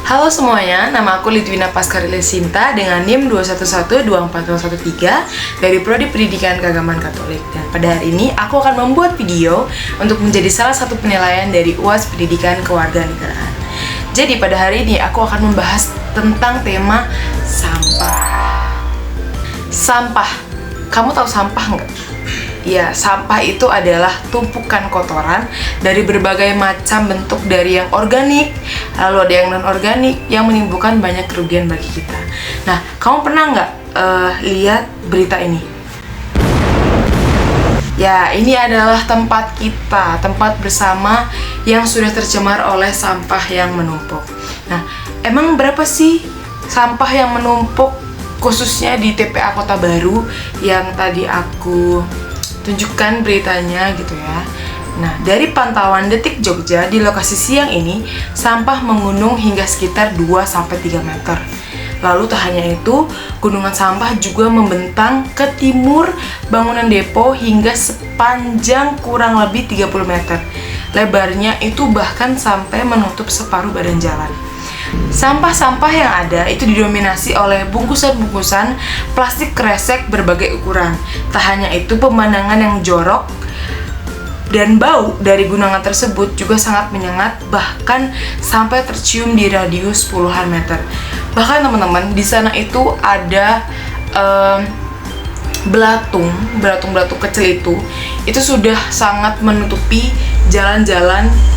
Halo semuanya, nama aku Litwina Pascarile Sinta dengan NIM 2112413 dari Prodi Pendidikan Keagamaan Katolik. Dan pada hari ini aku akan membuat video untuk menjadi salah satu penilaian dari UAS Pendidikan Kewarganegaraan. Jadi pada hari ini aku akan membahas tentang tema sampah. Sampah, kamu tahu sampah nggak? Ya, sampah itu adalah tumpukan kotoran dari berbagai macam bentuk, dari yang organik, lalu ada yang non-organik, yang menimbulkan banyak kerugian bagi kita. Nah, kamu pernah nggak lihat berita ini? Ya, ini adalah tempat kita, tempat bersama yang sudah tercemar oleh sampah yang menumpuk. Nah, emang berapa sih sampah yang menumpuk, khususnya di TPA Kota Baru yang tadi aku tunjukkan beritanya gitu ya. Nah, dari pantauan Detik Jogja, di lokasi siang ini sampah menggunung hingga sekitar 2-3 meter. Lalu tak hanya itu, gunungan sampah juga membentang ke timur bangunan depo hingga sepanjang kurang lebih 30 meter. Lebarnya itu bahkan sampai menutup separuh badan jalan. Sampah-sampah yang ada itu didominasi oleh bungkusan-bungkusan plastik kresek berbagai ukuran. Tak hanya itu, pemandangan yang jorok dan bau dari gunungan tersebut juga sangat menyengat, bahkan sampai tercium di radius puluhan meter. Bahkan teman-teman, di sana itu ada belatung kecil itu sudah sangat menutupi jalan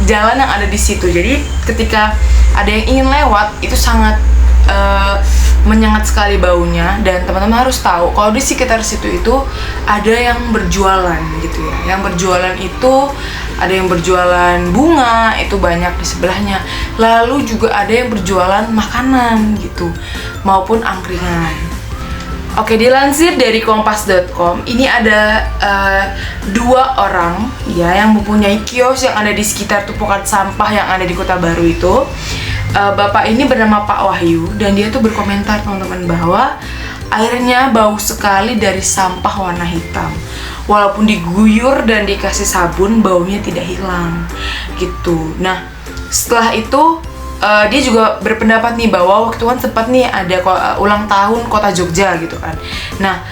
yang ada di situ. Jadi ketika ada yang ingin lewat itu sangat menyengat sekali baunya. Dan teman-teman harus tahu kalau di sekitar situ itu ada yang berjualan gitu ya. Yang berjualan itu ada yang berjualan bunga, itu banyak di sebelahnya. Lalu juga ada yang berjualan makanan gitu, maupun angkringan. Oke, dilansir dari kompas.com, ini ada 2 orang ya yang mempunyai kios yang ada di sekitar tumpukan sampah yang ada di Kota Baru itu. Bapak ini bernama Pak Wahyu dan dia tuh berkomentar teman-teman bahwa airnya bau sekali dari sampah warna hitam. Walaupun diguyur dan dikasih sabun, baunya tidak hilang gitu. Nah, setelah itu dia juga berpendapat nih bahwa waktu kan sempat nih ada ulang tahun Kota Jogja gitu kan. Nah,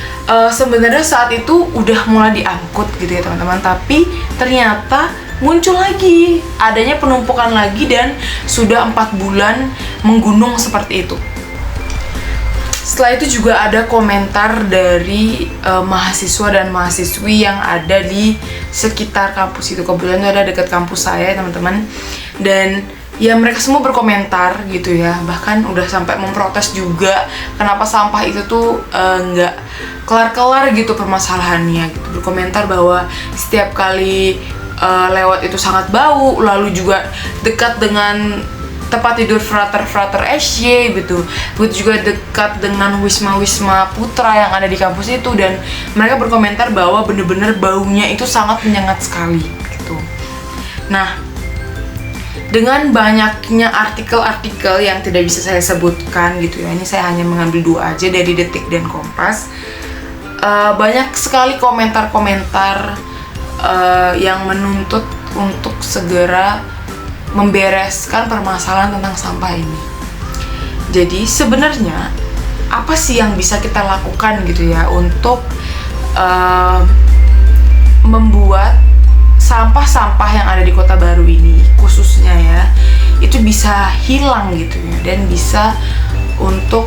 sebenarnya saat itu udah mulai diangkut gitu ya teman-teman, tapi ternyata muncul lagi, adanya penumpukan lagi dan sudah 4 bulan menggunung seperti itu. Setelah itu juga ada komentar dari mahasiswa dan mahasiswi yang ada di sekitar kampus itu. Kebetulan itu ada dekat kampus saya teman-teman. Dan ya mereka semua berkomentar gitu ya, bahkan udah sampai memprotes juga kenapa sampah itu tuh nggak kelar-kelar gitu permasalahannya gitu. Berkomentar bahwa setiap kali lewat itu sangat bau, lalu juga dekat dengan tempat tidur frater SY gitu. Begitu juga dekat dengan Wisma Putra yang ada di kampus itu, dan mereka berkomentar bahwa bener-bener baunya itu sangat menyengat sekali gitu. Nah, dengan banyaknya artikel-artikel yang tidak bisa saya sebutkan gitu ya, ini saya hanya mengambil 2 aja dari Detik dan Kompas. Banyak sekali komentar-komentar yang menuntut untuk segera membereskan permasalahan tentang sampah ini. Jadi sebenarnya apa sih yang bisa kita lakukan gitu ya untuk membuat sampah-sampah yang ada di Kota Baru ini khususnya ya itu bisa hilang gitu ya, dan bisa untuk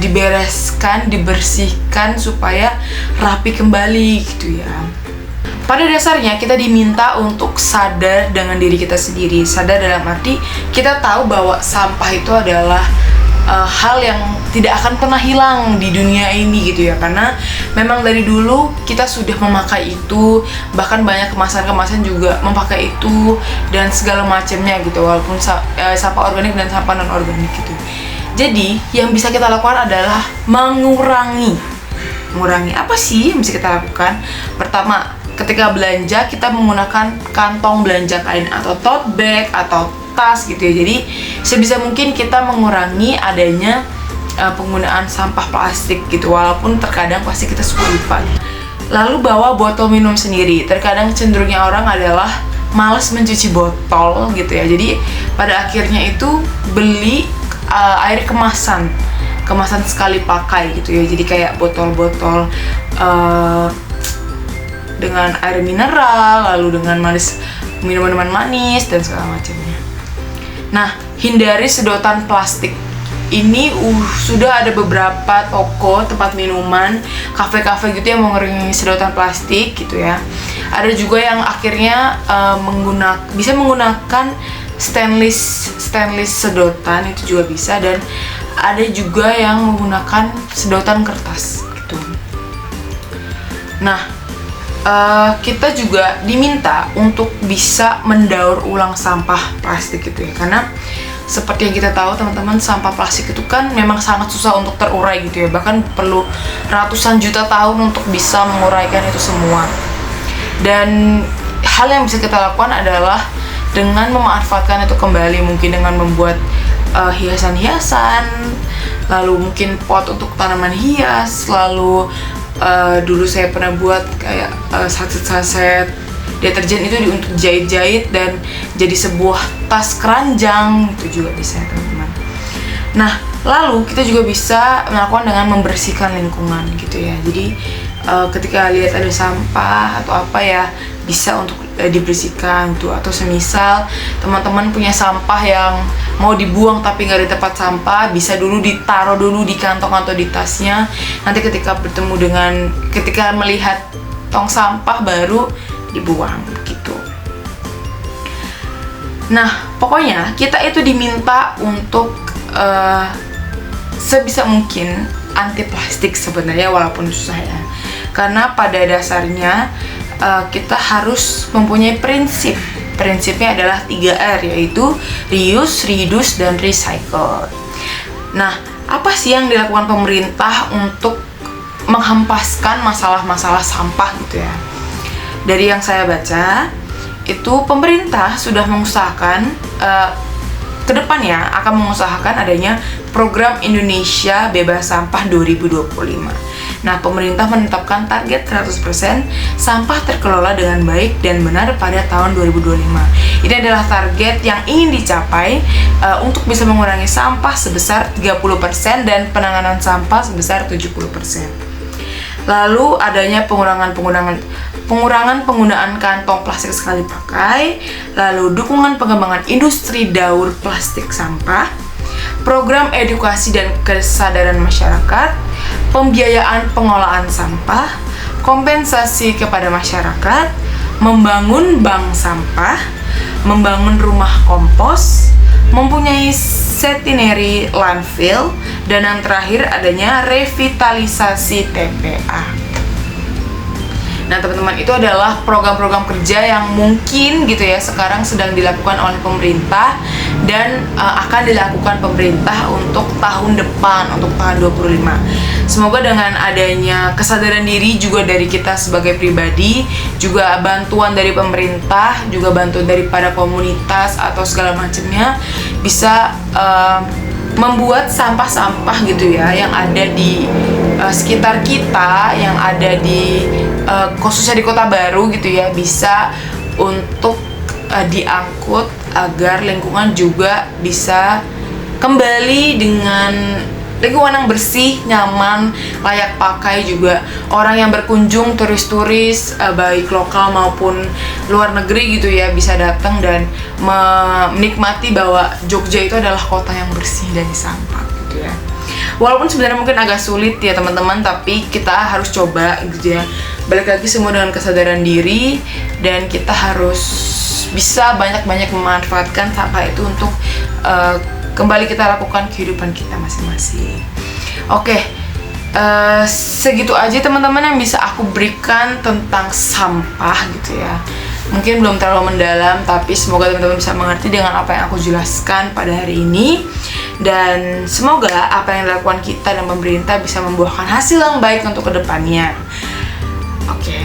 dibereskan, dibersihkan supaya rapi kembali gitu ya. Pada dasarnya kita diminta untuk sadar dengan diri kita sendiri. Sadar dalam arti kita tahu bahwa sampah itu adalah hal yang tidak akan pernah hilang di dunia ini gitu ya, karena memang dari dulu kita sudah memakai itu, bahkan banyak kemasan-kemasan juga memakai itu dan segala macamnya gitu, walaupun sampah organik dan sampah non organik gitu. Jadi yang bisa kita lakukan adalah mengurangi apa sih yang bisa kita lakukan? Pertama, ketika belanja kita menggunakan kantong belanja kain atau tote bag atau tas gitu ya. Jadi sebisa mungkin kita mengurangi adanya penggunaan sampah plastik gitu, walaupun terkadang pasti kita suka lupa. Lalu bawa botol minum sendiri. Terkadang cenderungnya orang adalah males mencuci botol gitu ya. Jadi pada akhirnya itu beli air kemasan sekali pakai gitu ya. Jadi kayak botol-botol dengan air mineral, lalu dengan minuman manis dan segala macamnya. Nah, hindari sedotan plastik. Ini sudah ada beberapa toko, tempat minuman, kafe-kafe gitu yang mengurangi sedotan plastik gitu ya. Ada juga yang akhirnya bisa menggunakan stainless sedotan, itu juga bisa, dan ada juga yang menggunakan sedotan kertas gitu. Nah, kita juga diminta untuk bisa mendaur ulang sampah plastik gitu ya, karena seperti yang kita tahu teman-teman, sampah plastik itu kan memang sangat susah untuk terurai gitu ya, bahkan perlu ratusan juta tahun untuk bisa menguraikan itu semua. Dan hal yang bisa kita lakukan adalah dengan memanfaatkan itu kembali, mungkin dengan membuat hiasan-hiasan, lalu mungkin pot untuk tanaman hias, lalu dulu saya pernah buat kayak saset-saset deterjen itu untuk jahit-jahit dan jadi sebuah tas keranjang, itu juga bisa ya teman-teman. Nah, lalu kita juga bisa melakukan dengan membersihkan lingkungan gitu ya. Jadi ketika lihat ada sampah atau apa ya, bisa untuk dibersihkan tuh. Atau semisal teman-teman punya sampah yang mau dibuang tapi nggak di tempat sampah, bisa dulu ditaruh dulu di kantong atau di tasnya. Nanti ketika melihat tong sampah baru dibuang gitu. Nah, pokoknya kita itu diminta untuk sebisa mungkin anti plastik sebenarnya, walaupun susah ya. Karena pada dasarnya kita harus mempunyai prinsip. Prinsipnya adalah 3R, yaitu reuse, reduce, dan recycle. Nah, apa sih yang dilakukan pemerintah untuk menghempaskan masalah-masalah sampah gitu ya? Dari yang saya baca, itu pemerintah sudah mengusahakan kedepannya akan mengusahakan adanya program Indonesia Bebas Sampah 2025. Nah, pemerintah menetapkan target 100% sampah terkelola dengan baik dan benar pada tahun 2025. Ini adalah target yang ingin dicapai untuk bisa mengurangi sampah sebesar 30% dan penanganan sampah sebesar 70%. Lalu adanya pengurangan penggunaan kantong plastik sekali pakai, lalu dukungan pengembangan industri daur plastik sampah, program edukasi dan kesadaran masyarakat, pembiayaan pengolahan sampah, kompensasi kepada masyarakat, membangun bank sampah, membangun rumah kompos, mempunyai veterinary landfill, dan yang terakhir adanya revitalisasi TPA. Nah teman-teman, itu adalah program-program kerja yang mungkin gitu ya sekarang sedang dilakukan oleh pemerintah dan akan dilakukan pemerintah untuk tahun depan, untuk tahun 2025. Semoga dengan adanya kesadaran diri juga dari kita sebagai pribadi, juga bantuan dari pemerintah, juga bantuan daripada komunitas atau segala macamnya, bisa membuat sampah-sampah gitu ya yang ada di sekitar kita, yang ada di khususnya di Kota Baru gitu ya, bisa untuk diangkut agar lingkungan juga bisa kembali dengan lingkungan yang bersih, nyaman, layak pakai. Juga orang yang berkunjung, turis-turis baik lokal maupun luar negeri gitu ya, bisa datang dan menikmati bahwa Jogja itu adalah kota yang bersih dari sampah gitu ya. Walaupun sebenarnya mungkin agak sulit ya teman-teman, tapi kita harus coba gitu ya. Balik lagi semua dengan kesadaran diri, dan kita harus bisa banyak-banyak memanfaatkan sampah itu untuk kembali kita lakukan kehidupan kita masing-masing. Oke, segitu aja teman-teman yang bisa aku berikan tentang sampah gitu ya. Mungkin belum terlalu mendalam, tapi semoga teman-teman bisa mengerti dengan apa yang aku jelaskan pada hari ini. Dan semoga apa yang dilakukan kita dan pemerintah bisa membuahkan hasil yang baik untuk kedepannya. Oke,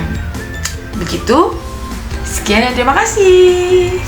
begitu. Sekian dan terima kasih.